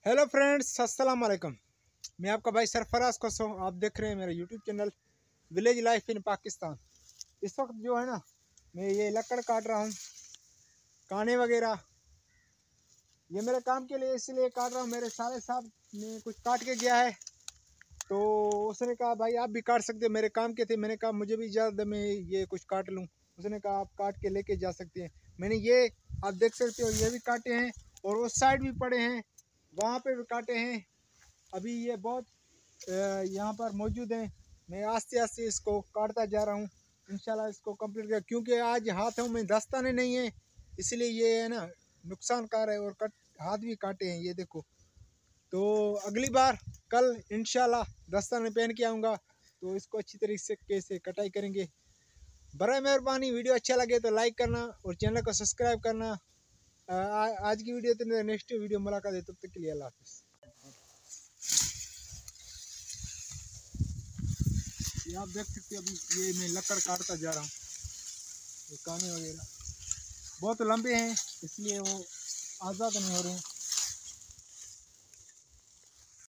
Hello friends, अस्सलाम वालेकुम। मैं आपका भाई सरफराज कसो, आप देख रहे हैं मेरा YouTube channel village life in Pakistan. इस वक्त जो है ना, मैं ये लकड़ काट रहा हूँ, काने वगैरह। ये मेरे काम के लिए इसलिए काट रहा हूँ। मेरे साले साहब ने कुछ काट के गया है, तो उसने कहा भाई आप भी काट सकते हो, मेरे काम के थे। मैंने कहा मुझे भी इजाज़त है, मैं ये कुछ काट लूँ। उसने कहा आप काट के लेके जा सकते हैं। मैंने ये आप देख सकते हो, ये भी काटे हैं और उस साइड भी पड़े हैं, वहाँ पे भी काटे हैं। अभी ये बहुत यहाँ पर मौजूद हैं। मैं आस्ते आस्ते इसको काटता जा रहा हूँ, इंशाल्लाह इसको कंप्लीट कर, क्योंकि आज हाथों में दस्ताने नहीं है, इसलिए ये है ना नुकसानकार है। और हाथ भी काटे हैं, ये देखो। तो अगली बार कल इंशाल्लाह दस्ताने पहन के आऊँगा, तो इसको अच्छी तरीके से कटाई करेंगे। बराए मेहरबानी, वीडियो अच्छा लगे तो लाइक करना और चैनल को सब्सक्राइब करना। आज की वीडियो तो नेक्स्ट वीडियो मुलाकात है, तब तक के लिए अल्लाह हाफिज़। ये आप देख सकते हैं, अभी ये मैं लकड़ काटता जा रहा हूँ। ये काने वगैरह बहुत लंबे हैं, इसलिए वो आज़ाद नहीं हो रहे हैं।